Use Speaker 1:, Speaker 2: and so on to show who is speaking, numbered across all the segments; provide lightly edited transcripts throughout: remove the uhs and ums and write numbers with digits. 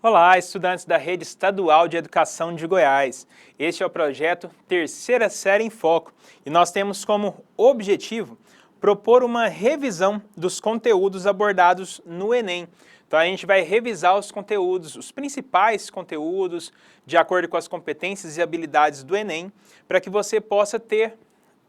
Speaker 1: Olá, estudantes da Rede Estadual de Educação de Goiás. Este é o projeto Terceira Série em Foco e nós temos como objetivo propor uma revisão dos conteúdos abordados no Enem. Então a gente vai revisar os conteúdos, os principais conteúdos, de acordo com as competências e habilidades do Enem, para que você possa ter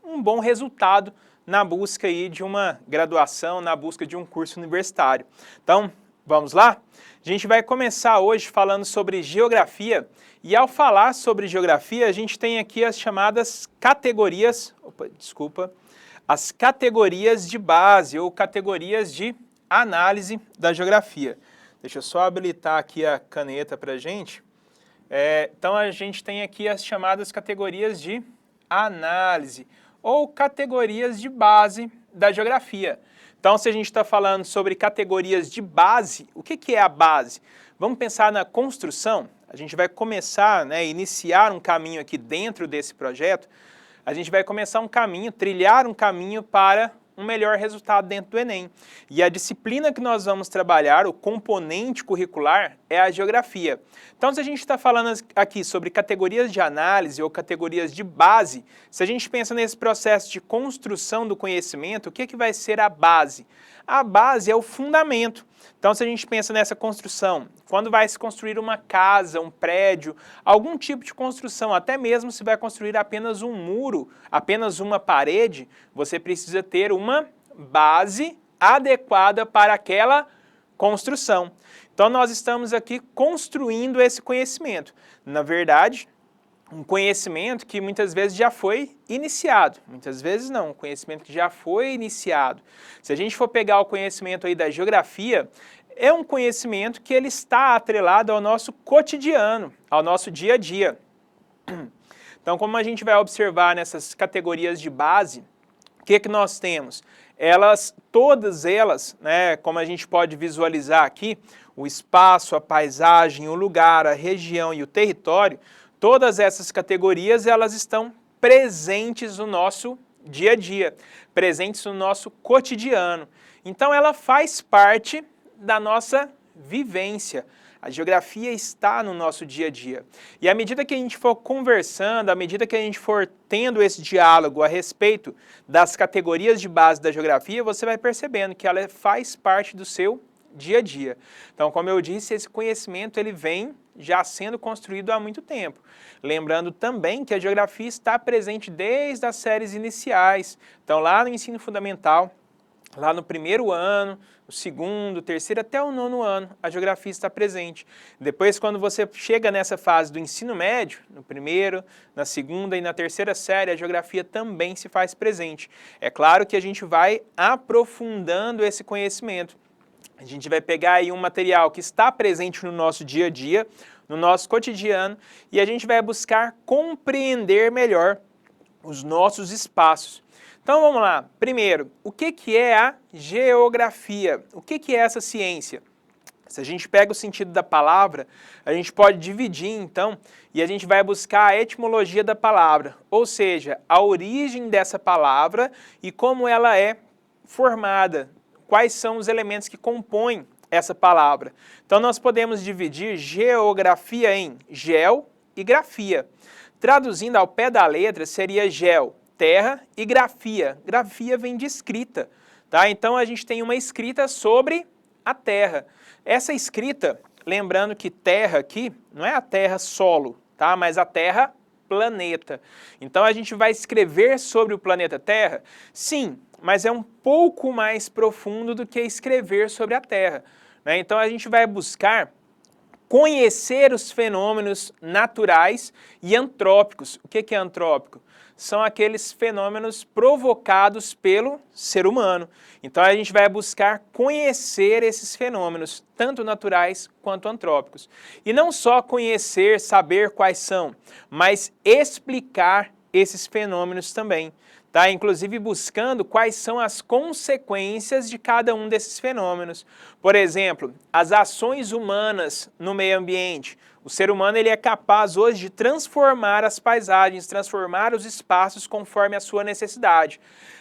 Speaker 1: um bom resultado na busca aí de uma graduação, na busca de um curso universitário. Então, vamos lá? A gente vai começar hoje falando sobre geografia e ao falar sobre geografia a gente tem aqui as chamadas categorias, as categorias de base ou categorias de análise da geografia. Deixa eu só habilitar aqui a caneta para a gente. Então a gente tem aqui as chamadas categorias de análise ou categorias de base da geografia. Então, se a gente está falando sobre categorias de base, o que é a base? Vamos pensar na construção? A gente vai começar, iniciar um caminho aqui dentro desse projeto. A gente vai começar um caminho, trilhar um caminho para um melhor resultado dentro do Enem. E a disciplina que nós vamos trabalhar, o componente curricular, é a geografia. Então, se a gente está falando aqui sobre categorias de análise ou categorias de base, se a gente pensa nesse processo de construção do conhecimento, o que vai ser a base? A base é o fundamento. Então, se a gente pensa nessa construção, quando vai se construir uma casa, um prédio, algum tipo de construção, até mesmo se vai construir apenas um muro, apenas uma parede, você precisa ter uma base adequada para aquela construção. Então, nós estamos aqui construindo esse conhecimento. Na verdade, um conhecimento que muitas vezes já foi iniciado, muitas vezes não, um conhecimento que já foi iniciado. Se a gente for pegar o conhecimento aí da geografia, é um conhecimento que ele está atrelado ao nosso cotidiano, ao nosso dia a dia. Então, como a gente vai observar nessas categorias de base, o que nós temos? Todas elas, como a gente pode visualizar aqui, o espaço, a paisagem, o lugar, a região e o território, todas essas categorias, elas estão presentes no nosso dia a dia, presentes no nosso cotidiano. Então, ela faz parte da nossa vivência. A geografia está no nosso dia a dia. E à medida que a gente for conversando, à medida que a gente for tendo esse diálogo a respeito das categorias de base da geografia, você vai percebendo que ela faz parte do seu dia a dia. Então, como eu disse, esse conhecimento ele vem já sendo construído há muito tempo. Lembrando também que a geografia está presente desde as séries iniciais. Então, lá no ensino fundamental, lá no primeiro ano, no segundo, terceiro, até o nono ano, a geografia está presente. Depois, quando você chega nessa fase do ensino médio, no primeiro, na segunda e na terceira série, a geografia também se faz presente. É claro que a gente vai aprofundando esse conhecimento. A gente vai pegar aí um material que está presente no nosso dia a dia, no nosso cotidiano, e a gente vai buscar compreender melhor os nossos espaços. Então vamos lá. Primeiro, o que é a geografia? O que é essa ciência? Se a gente pega o sentido da palavra, a gente pode dividir então e a gente vai buscar a etimologia da palavra, ou seja, a origem dessa palavra e como ela é formada. Quais são os elementos que compõem essa palavra. Então, nós podemos dividir geografia em geo e grafia. Traduzindo ao pé da letra, seria geo, terra, e grafia. Grafia vem de escrita, tá? Então, a gente tem uma escrita sobre a terra. Essa escrita, lembrando que terra aqui, não é a terra solo, tá? Mas a terra planeta. Então, a gente vai escrever sobre o planeta Terra? Sim, mas é um pouco mais profundo do que escrever sobre a Terra. Então, a gente vai buscar conhecer os fenômenos naturais e antrópicos. O que é antrópico? São aqueles fenômenos provocados pelo ser humano. Então, a gente vai buscar conhecer esses fenômenos, tanto naturais quanto antrópicos. E não só conhecer, saber quais são, mas explicar esses fenômenos também. tá? Inclusive buscando quais são as consequências de cada um desses fenômenos. Por exemplo, as ações humanas no meio ambiente. O ser humano ele é capaz hoje de transformar as paisagens, transformar os espaços conforme a sua necessidade.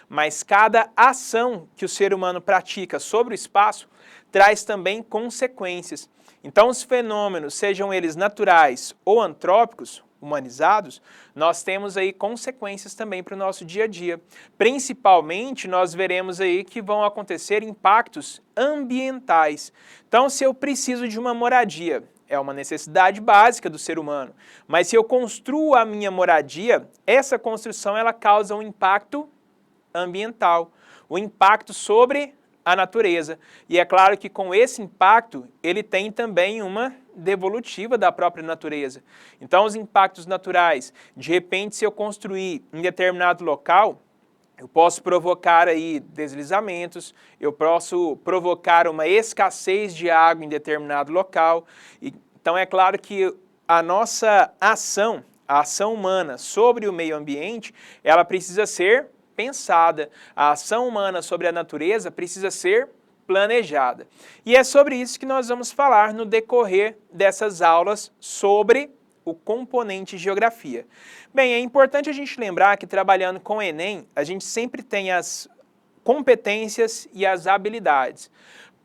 Speaker 1: Mas cada ação que o ser humano pratica sobre o espaço traz também consequências. Então, os fenômenos, sejam eles naturais ou antrópicos, humanizados, nós temos aí consequências também para o nosso dia a dia. Principalmente, nós veremos aí que vão acontecer impactos ambientais. Então, se eu preciso de uma moradia, é uma necessidade básica do ser humano, mas se eu construo a minha moradia, essa construção ela causa um impacto ambiental, o impacto sobre a natureza. E é claro que com esse impacto, ele tem também uma devolutiva da própria natureza. Então, os impactos naturais, de repente, se eu construir em determinado local, eu posso provocar aí deslizamentos, eu posso provocar uma escassez de água em determinado local. Então, é claro que a nossa ação, a ação humana sobre o meio ambiente, ela precisa ser pensada. A ação humana sobre a natureza precisa ser planejada. E é sobre isso que nós vamos falar no decorrer dessas aulas sobre o componente geografia. Bem, é importante a gente lembrar que trabalhando com o Enem, a gente sempre tem as competências e as habilidades.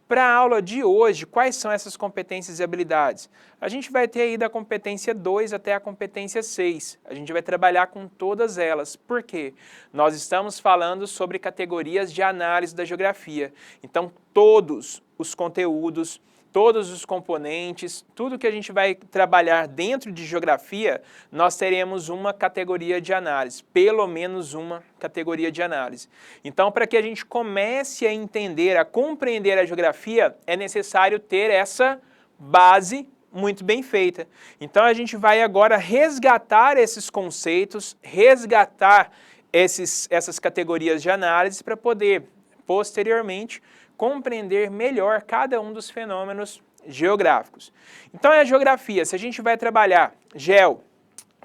Speaker 1: Para a aula de hoje, quais são essas competências e habilidades? A gente vai ter aí da competência 2 até a competência 6. A gente vai trabalhar com todas elas. Por quê? Nós estamos falando sobre categorias de análise da geografia. Então, todos os conteúdos, todos os componentes, tudo que a gente vai trabalhar dentro de geografia, nós teremos uma categoria de análise, pelo menos uma categoria de análise. Então, para que a gente comece a entender, a compreender a geografia, é necessário ter essa base muito bem feita. Então, a gente vai agora resgatar esses conceitos, resgatar essas categorias de análise para poder, posteriormente, compreender melhor cada um dos fenômenos geográficos. Então, a geografia, se a gente vai trabalhar geo,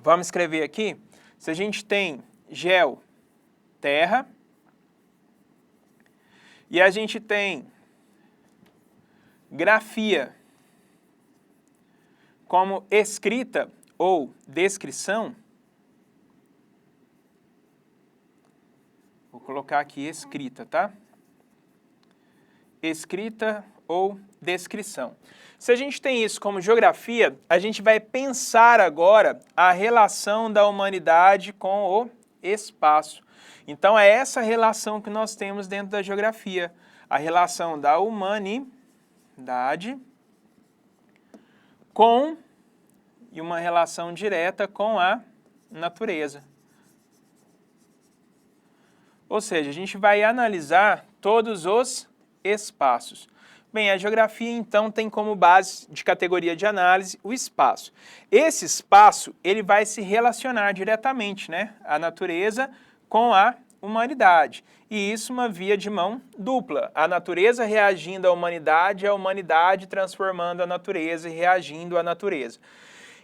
Speaker 1: vamos escrever aqui, se a gente tem geo, terra, e a gente tem grafia como escrita ou descrição, vou colocar aqui escrita, tá? Escrita ou descrição. Se a gente tem isso como geografia, a gente vai pensar agora a relação da humanidade com o espaço. Então, é essa relação que nós temos dentro da geografia, a relação da humanidade com, e uma relação direta com a natureza. Ou seja, a gente vai analisar todos os espaços. Bem, a geografia, então, tem como base de categoria de análise o espaço. Esse espaço, ele vai se relacionar diretamente, né, a natureza com a humanidade. E isso uma via de mão dupla. A natureza reagindo à humanidade e a humanidade transformando a natureza e reagindo à natureza.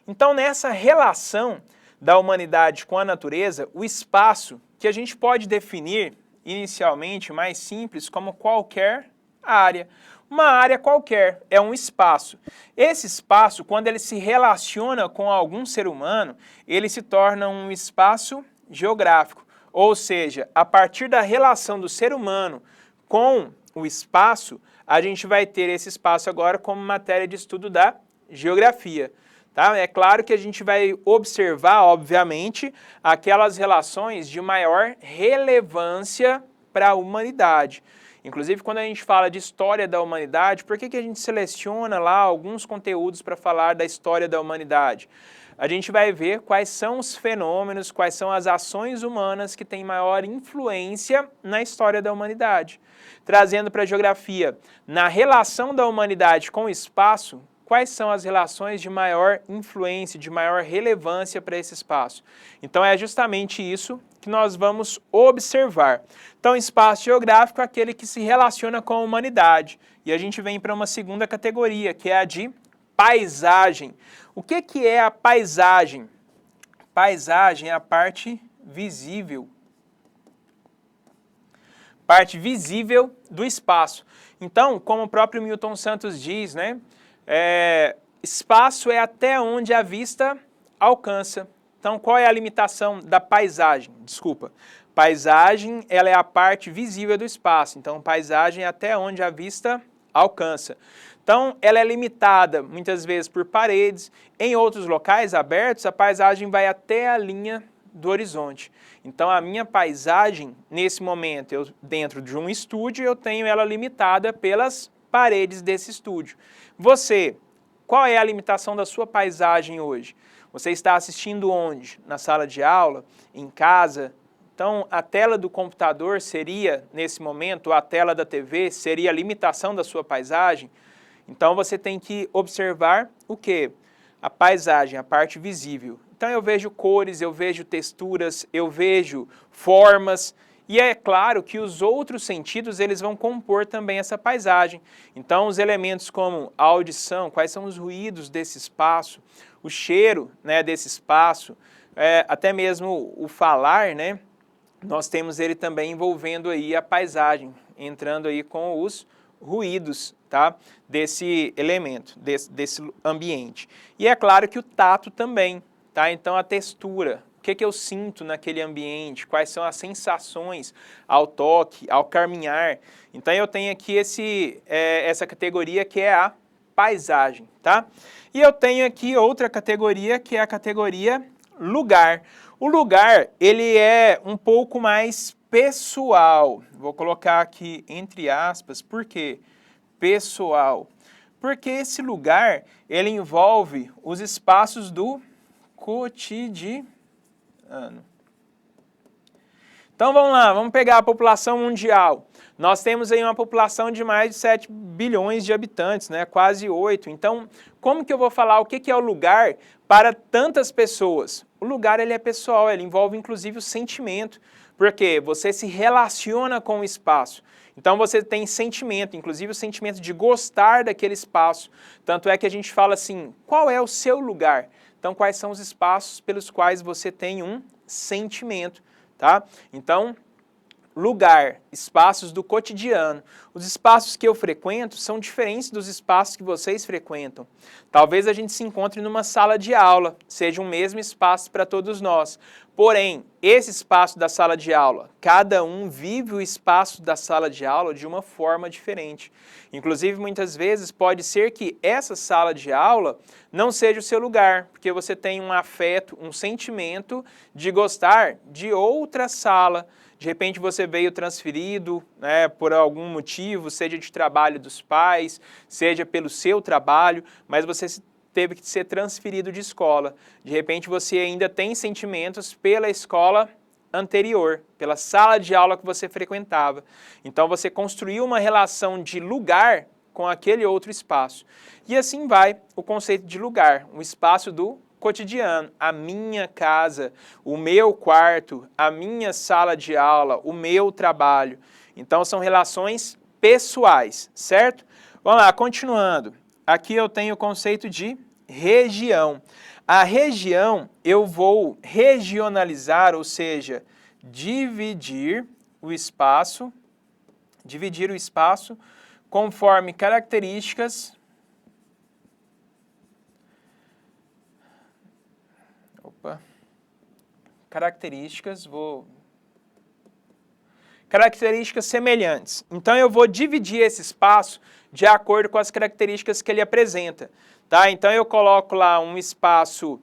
Speaker 1: Então, nessa relação da humanidade com a natureza, o espaço, que a gente pode definir inicialmente mais simples como qualquer área. Uma área qualquer é um espaço. Esse espaço, quando ele se relaciona com algum ser humano, ele se torna um espaço geográfico. Ou seja, a partir da relação do ser humano com o espaço, a gente vai ter esse espaço agora como matéria de estudo da geografia. Tá? É claro que a gente vai observar, obviamente, aquelas relações de maior relevância para a humanidade. Inclusive, quando a gente fala de história da humanidade, por que a gente seleciona lá alguns conteúdos para falar da história da humanidade? A gente vai ver quais são os fenômenos, quais são as ações humanas que têm maior influência na história da humanidade. Trazendo para a geografia, na relação da humanidade com o espaço, quais são as relações de maior influência, de maior relevância para esse espaço. Então, é justamente isso que nós vamos observar. Então, espaço geográfico é aquele que se relaciona com a humanidade. E a gente vem para uma segunda categoria, que é a de paisagem. O que é a paisagem? Paisagem é a parte visível parte visível do espaço. Então, como o próprio Milton Santos diz, né, espaço é até onde a vista alcança. Então, qual é a limitação da paisagem? Desculpa. Paisagem, ela é a parte visível do espaço. Então, paisagem é até onde a vista alcança. Então, ela é limitada, muitas vezes, por paredes. Em outros locais abertos, a paisagem vai até a linha do horizonte. Então, a minha paisagem, nesse momento, dentro de um estúdio, eu tenho ela limitada pelas paredes desse estúdio. Você, qual é a limitação da sua paisagem hoje? Você está assistindo onde? Na sala de aula? Em casa? Então, a tela do computador seria, nesse momento, a tela da TV seria a limitação da sua paisagem? Então, você tem que observar o quê? A paisagem, a parte visível. Então, eu vejo cores, eu vejo texturas, eu vejo formas, e é claro que os outros sentidos, eles vão compor também essa paisagem. Então, os elementos como a audição, quais são os ruídos desse espaço, o cheiro, né, desse espaço, até mesmo o falar, né, nós temos ele também envolvendo aí a paisagem, entrando aí com os ruídos, tá, desse elemento, desse ambiente. E é claro que o tato também, tá? Então a textura, o que eu sinto naquele ambiente, quais são as sensações ao toque, ao caminhar. Então eu tenho aqui essa categoria que é a paisagem, tá? E eu tenho aqui outra categoria que é a categoria lugar. O lugar, ele é um pouco mais pessoal. Vou colocar aqui entre aspas, por quê? Pessoal. Porque esse lugar, ele envolve os espaços do cotidiano. Então vamos lá, vamos pegar a população mundial. Nós temos aí uma população de mais de 7 bilhões de habitantes, né? Quase 8. Então, como que eu vou falar o que é o lugar para tantas pessoas? O lugar, ele é pessoal, ele envolve inclusive o sentimento, porque você se relaciona com o espaço. Então você tem sentimento, inclusive o sentimento de gostar daquele espaço. Tanto é que a gente fala assim, qual é o seu lugar? Então, quais são os espaços pelos quais você tem um sentimento, tá? Então, lugar, espaços do cotidiano. Os espaços que eu frequento são diferentes dos espaços que vocês frequentam. Talvez a gente se encontre numa sala de aula, seja um mesmo espaço para todos nós. Porém, esse espaço da sala de aula, cada um vive o espaço da sala de aula de uma forma diferente. Inclusive, muitas vezes pode ser que essa sala de aula não seja o seu lugar, porque você tem um afeto, um sentimento de gostar de outra sala. De repente você veio transferido, né, por algum motivo, seja de trabalho dos pais, seja pelo seu trabalho, mas você teve que ser transferido de escola. De repente você ainda tem sentimentos pela escola anterior, pela sala de aula que você frequentava. Então você construiu uma relação de lugar com aquele outro espaço. E assim vai o conceito de lugar, um espaço do cotidiano, a minha casa, o meu quarto, a minha sala de aula, o meu trabalho. Então são relações pessoais, certo? Vamos lá, continuando. Aqui eu tenho o conceito de região. A região eu vou regionalizar, ou seja, dividir o espaço conforme características semelhantes. Então eu vou dividir esse espaço de acordo com as características que ele apresenta. Tá? Então eu coloco lá um espaço,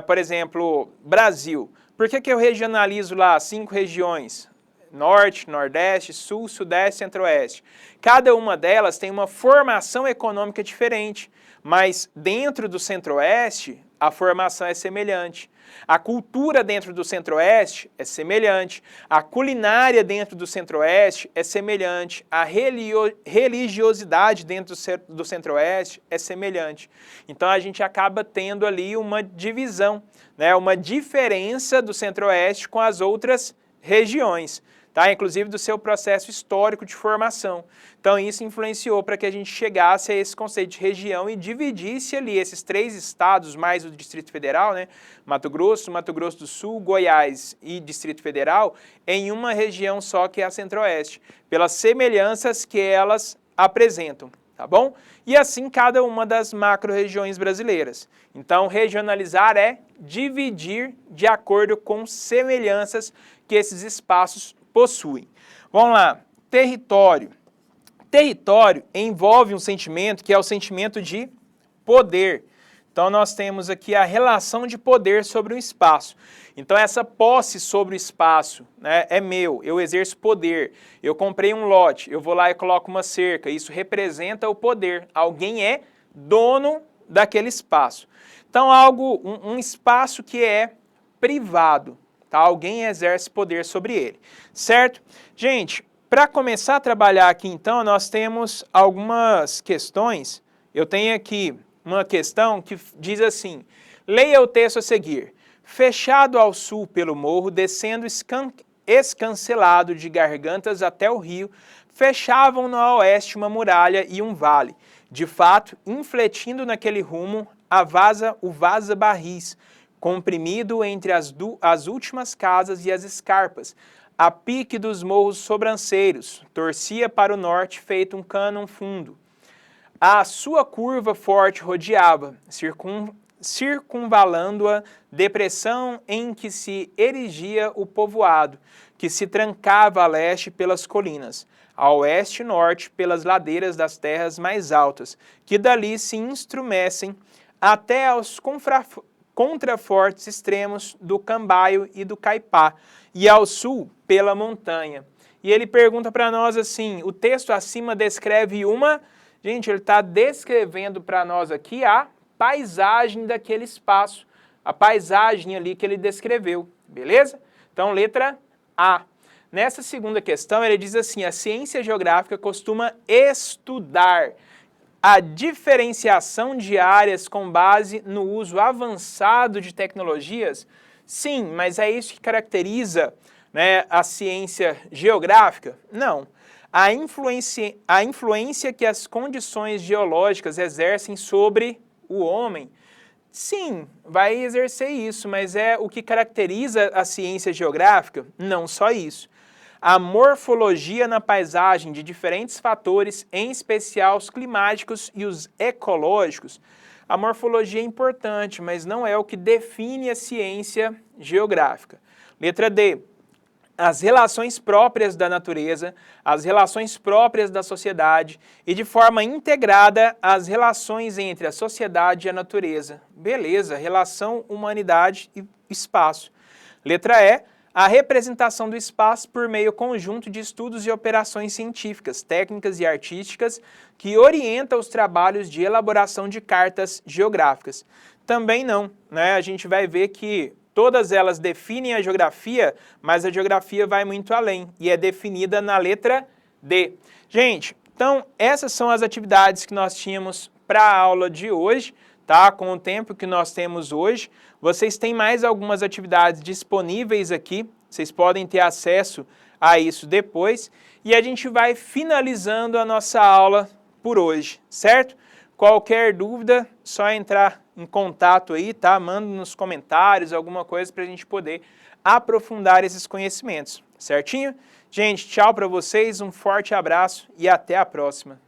Speaker 1: por exemplo, Brasil. Por que eu regionalizo lá 5 regiões? Norte, Nordeste, Sul, Sudeste, Centro-Oeste. Cada uma delas tem uma formação econômica diferente, mas dentro do Centro-Oeste a formação é semelhante. A cultura dentro do Centro-Oeste é semelhante, a culinária dentro do Centro-Oeste é semelhante, a religiosidade dentro do Centro-Oeste é semelhante. Então a gente acaba tendo ali uma divisão, né, uma diferença do Centro-Oeste com as outras regiões, tá? Inclusive do seu processo histórico de formação. Então isso influenciou para que a gente chegasse a esse conceito de região e dividisse ali esses 3 estados, mais o Distrito Federal, né? Mato Grosso do Sul, Goiás e Distrito Federal, em uma região só que é a Centro-Oeste, pelas semelhanças que elas apresentam. Tá bom? E assim cada uma das macro-regiões brasileiras. Então, regionalizar é dividir de acordo com semelhanças que esses espaços possuem. Vamos lá, território. Território envolve um sentimento que é o sentimento de poder. Então, nós temos aqui a relação de poder sobre um espaço. Então, essa posse sobre o espaço, né, é meu, eu exerço poder. Eu comprei um lote, eu vou lá e coloco uma cerca. Isso representa o poder. Alguém é dono daquele espaço. Então, um espaço que é privado. Tá? Alguém exerce poder sobre ele. Certo? Gente, para começar a trabalhar aqui, então, nós temos algumas questões. Eu tenho aqui uma questão que diz assim, leia o texto a seguir. Fechado ao sul pelo morro, descendo escancelado de gargantas até o rio, fechavam no oeste uma muralha e um vale. De fato, infletindo naquele rumo, o vaza-barris, comprimido entre as últimas casas e as escarpas, a pique dos morros sobranceiros, torcia para o norte feito um cânon fundo. A sua curva forte rodeava, circunvalando-a, depressão em que se erigia o povoado, que se trancava a leste pelas colinas, a oeste e norte pelas ladeiras das terras mais altas, que dali se instrumessem até aos contrafortes extremos do Cambaio e do Caipá, e ao sul pela montanha. E ele pergunta para nós assim, o texto acima descreve uma... Gente, ele está descrevendo para nós aqui a paisagem daquele espaço, a paisagem ali que ele descreveu, beleza? Então, letra A. Nessa segunda questão, ele diz assim, a ciência geográfica costuma estudar a diferenciação de áreas com base no uso avançado de tecnologias? Sim, mas é isso que caracteriza, né, a ciência geográfica? Não. A influência que as condições geológicas exercem sobre o homem, sim, vai exercer isso, mas é o que caracteriza a ciência geográfica? Não só isso. A morfologia na paisagem de diferentes fatores, em especial os climáticos e os ecológicos. A morfologia é importante, mas não é o que define a ciência geográfica. Letra D. As relações próprias da natureza, as relações próprias da sociedade e, de forma integrada, as relações entre a sociedade e a natureza. Beleza, relação humanidade e espaço. Letra E, a representação do espaço por meio conjunto de estudos e operações científicas, técnicas e artísticas que orienta os trabalhos de elaboração de cartas geográficas. Também não, né? A gente vai ver que todas elas definem a geografia, mas a geografia vai muito além e é definida na letra D. Gente, então essas são as atividades que nós tínhamos para a aula de hoje, tá? Com o tempo que nós temos hoje. Vocês têm mais algumas atividades disponíveis aqui, vocês podem ter acesso a isso depois. E a gente vai finalizando a nossa aula por hoje, certo? Qualquer dúvida, só entrar em contato aí, tá? Manda nos comentários alguma coisa para a gente poder aprofundar esses conhecimentos, certinho? Gente, tchau para vocês, um forte abraço e até a próxima.